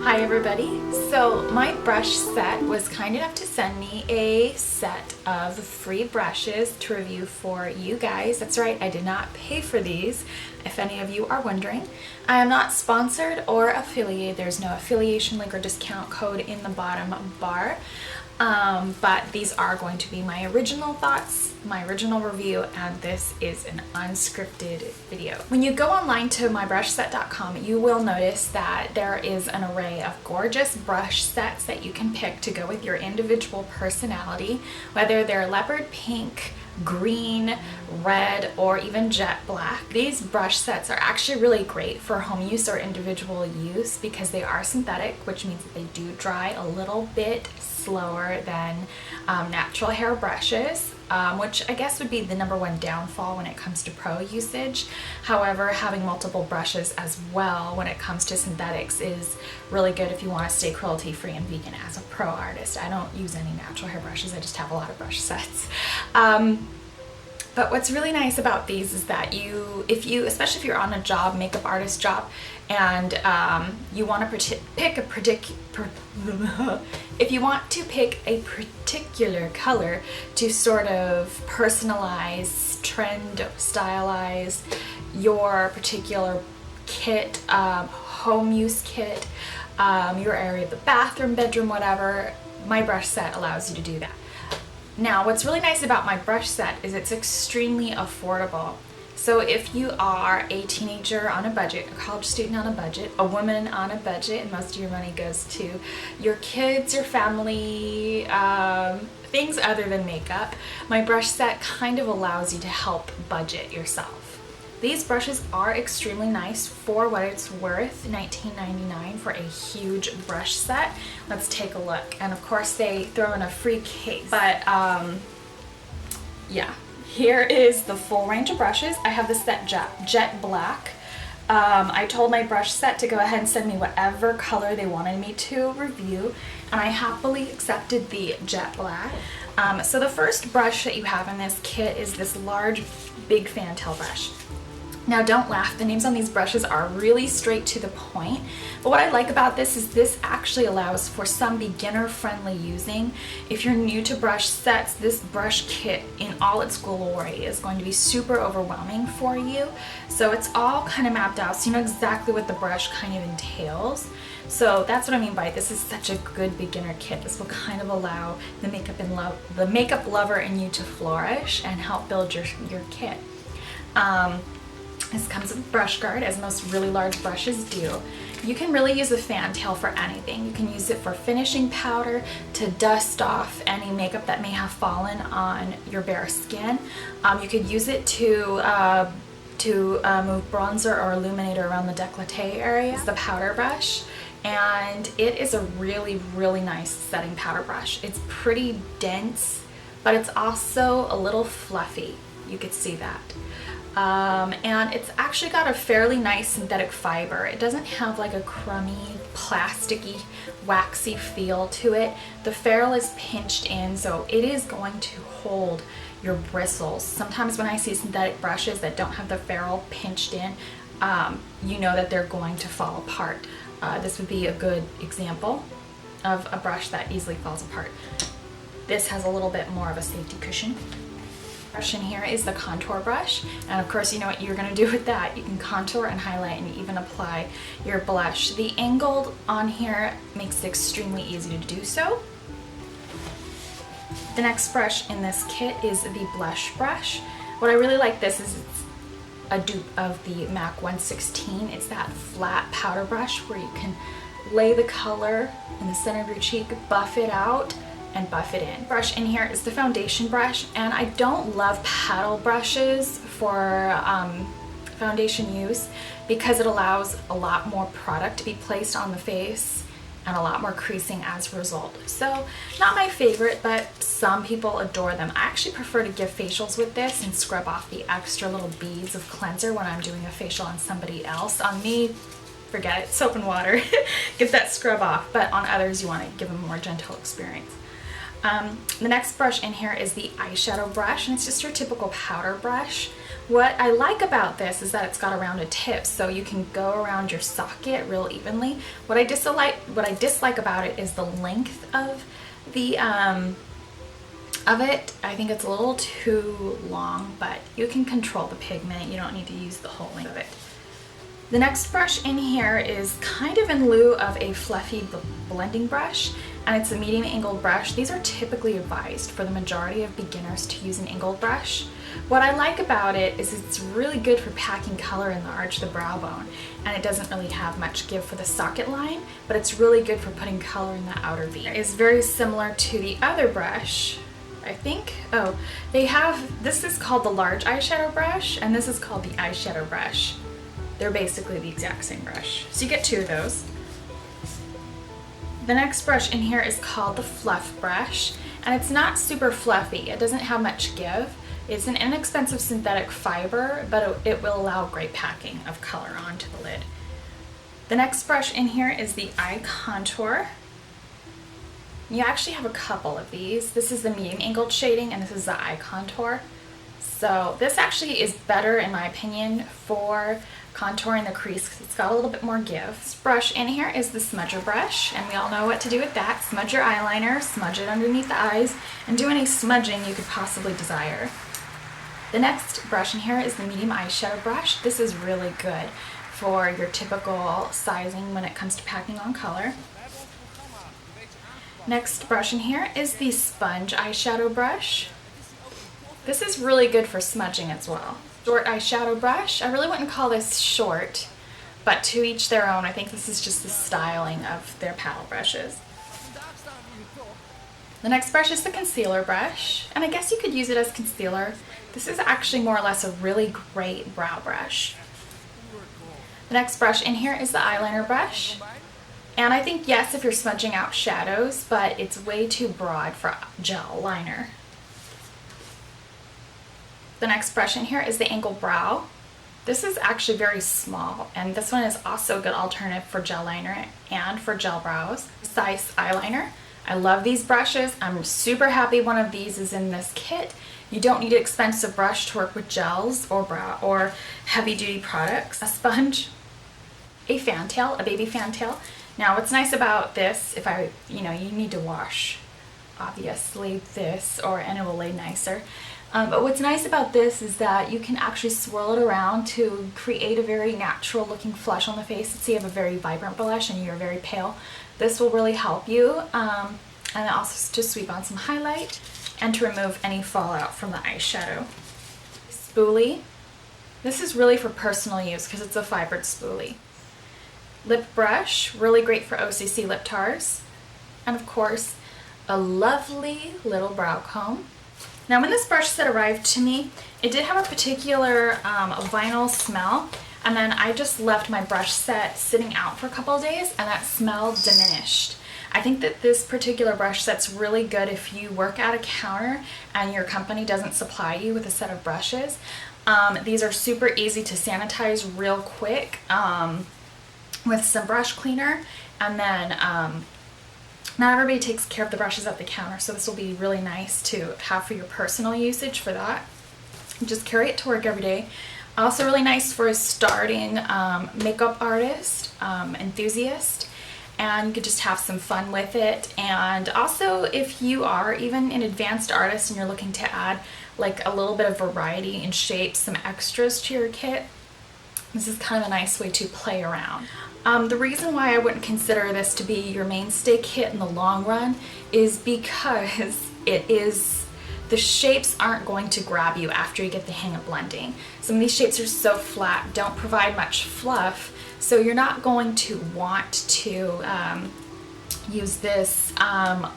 Hi everybody. So my brush set was kind enough to send me a set of free brushes to review for you guys. That's right, I did not pay for these, if any of you are wondering. I am not sponsored or affiliated. There's no affiliation link or discount code in the bottom bar. But these are going to be my original thoughts, my original review, and this is an unscripted video. When you go online to mybrushset.com, you will notice that there is an array of gorgeous brush sets that you can pick to go with your individual personality, whether they're leopard pink, green, red, or even jet black. These brush sets are actually really great for home use or individual use because they are synthetic, which means that they do dry a little bit slower than natural hair brushes, which I guess would be the #1 downfall when it comes to pro usage. However, having multiple brushes as well when it comes to synthetics is really good if you want to stay cruelty free and vegan as a pro artist. I don't use any natural hair brushes, I just have a lot of brush sets. But what's really nice about these is that especially if you're on a job, makeup artist job, and you want to pick a particular color to sort of personalize, trend, stylize your particular kit, home use kit, your area of the bathroom, bedroom, whatever, my brush set allows you to do that. Now, what's really nice about my brush set is it's extremely affordable. So if you are a teenager on a budget, a college student on a budget, a woman on a budget, and most of your money goes to your kids, your family, things other than makeup, my brush set kind of allows you to help budget yourself. These brushes are extremely nice for what it's worth, $19.99 for a huge brush set. Let's take a look. And of course they throw in a free case. But yeah, here is the full range of brushes. I have the set jet black. I told my brush set to go ahead and send me whatever color they wanted me to review, and I happily accepted the jet black. So the first brush that you have in this kit is this large, big fantail brush. Now don't laugh, the names on these brushes are really straight to the point, but what I like about this is this actually allows for some beginner-friendly using. If you're new to brush sets, this brush kit in all its glory is going to be super overwhelming for you. So it's all kind of mapped out, so you know exactly what the brush kind of entails. So that's what I mean by this is such a good beginner kit. This will kind of allow the makeup lover in you to flourish and help build your kit. This comes with a brush guard, as most really large brushes do. You can really use a fantail for anything. You can use it for finishing powder, to dust off any makeup that may have fallen on your bare skin. You could use it to move bronzer or illuminator around the décolleté area. It's the powder brush, and it is a really, really nice setting powder brush. It's pretty dense, but it's also a little fluffy. You could see that. And it's actually got a fairly nice synthetic fiber. It doesn't have like a crummy, plasticky, waxy feel to it. The ferrule is pinched in, so it is going to hold your bristles. Sometimes when I see synthetic brushes that don't have the ferrule pinched in, you know that they're going to fall apart. This would be a good example of a brush that easily falls apart. This has a little bit more of a safety cushion. Brush in here is the contour brush, and of course you know what you're going to do with that. You can contour and highlight and even apply your blush. The angled on here makes it extremely easy to do so. The next brush in this kit is the blush brush. What I really like this is it's a dupe of the MAC 116. It's that flat powder brush where you can lay the color in the center of your cheek, buff it out, and buff it in. Brush in here is the foundation brush, and I don't love paddle brushes for foundation use because it allows a lot more product to be placed on the face and a lot more creasing as a result. So not my favorite, but some people adore them. I actually prefer to give facials with this and scrub off the extra little beads of cleanser when I'm doing a facial on somebody else. On me, forget it, soap and water, get that scrub off, but on others you want to give them a more gentle experience. The next brush in here is the eyeshadow brush, and it's just your typical powder brush. What I like about this is that it's got a rounded tip, so you can go around your socket real evenly. What I dislike about it is the length of the it. I think it's a little too long, but you can control the pigment. You don't need to use the whole length of it. The next brush in here is kind of in lieu of a fluffy blending brush, and it's a medium angled brush. These are typically advised for the majority of beginners to use an angled brush. What I like about it is it's really good for packing color in the arch of the brow bone, and it doesn't really have much give for the socket line, but it's really good for putting color in the outer V. It's very similar to the other brush, I think. Oh, this is called the large eyeshadow brush, and this is called the eyeshadow brush. They're basically the exact same brush. So you get two of those. The next brush in here is called the fluff brush, and it's not super fluffy. It doesn't have much give. It's an inexpensive synthetic fiber, but it will allow great packing of color onto the lid. The next brush in here is the eye contour. You actually have a couple of these. This is the medium angled shading, and this is the eye contour. So this actually is better, in my opinion, for contouring the crease because it's got a little bit more give. This brush in here is the smudger brush, and we all know what to do with that. Smudge your eyeliner, smudge it underneath the eyes, and do any smudging you could possibly desire. The next brush in here is the medium eyeshadow brush. This is really good for your typical sizing when it comes to packing on color. Next brush in here is the sponge eyeshadow brush. This is really good for smudging as well. Short eyeshadow brush. I really wouldn't call this short, but to each their own. I think this is just the styling of their paddle brushes. The next brush is the concealer brush, and I guess you could use it as concealer. This is actually more or less a really great brow brush. The next brush in here is the eyeliner brush. And I think, yes, if you're smudging out shadows, but it's way too broad for gel liner. The next brush in here is the angled brow. This is actually very small, and this one is also a good alternative for gel liner and for gel brows. Size eyeliner. I love these brushes. I'm super happy one of these is in this kit. You don't need an expensive brush to work with gels or heavy duty products. A sponge, a fantail, a baby fantail. Now what's nice about this, you need to wash, obviously, this, and it will lay nicer. But what's nice about this is that you can actually swirl it around to create a very natural looking flush on the face. Let's say you have a very vibrant blush and you're very pale. This will really help you, and also to sweep on some highlight and to remove any fallout from the eyeshadow. Spoolie. This is really for personal use because it's a fibered spoolie. Lip brush, really great for OCC lip tars. And of course, a lovely little brow comb. Now when this brush set arrived to me, it did have a particular vinyl smell, and then I just left my brush set sitting out for a couple of days and that smell diminished. I think that this particular brush set's really good if you work at a counter and your company doesn't supply you with a set of brushes. These are super easy to sanitize real quick with some brush cleaner, and then not everybody takes care of the brushes at the counter, so this will be really nice to have for your personal usage for that. Just carry it to work every day. Also really nice for a starting makeup artist, enthusiast, and you could just have some fun with it. And also if you are even an advanced artist and you're looking to add like a little bit of variety in shapes, some extras to your kit, this is kind of a nice way to play around. The reason why I wouldn't consider this to be your mainstay kit in the long run is because the shapes aren't going to grab you after you get the hang of blending. Some of these shapes are so flat, don't provide much fluff, so you're not going to want to use this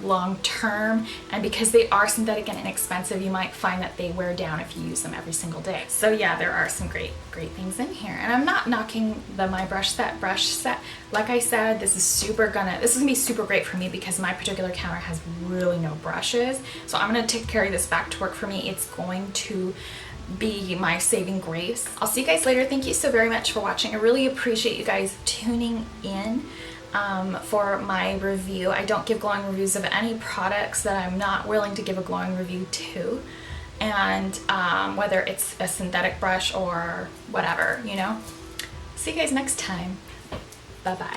long term, and because they are synthetic and inexpensive, you might find that they wear down if you use them every single day. So yeah, there are some great things in here, and I'm not knocking my brush set. Like I said, this is gonna be super great for me because my particular counter has really no brushes, so I'm gonna carry this back to work. For me, it's going to be my saving grace. I'll see you guys later. Thank you so very much for watching. I really appreciate you guys tuning in. for my review. I don't give glowing reviews of any products that I'm not willing to give a glowing review to. And whether it's a synthetic brush or whatever, you know. See you guys next time. Bye-bye.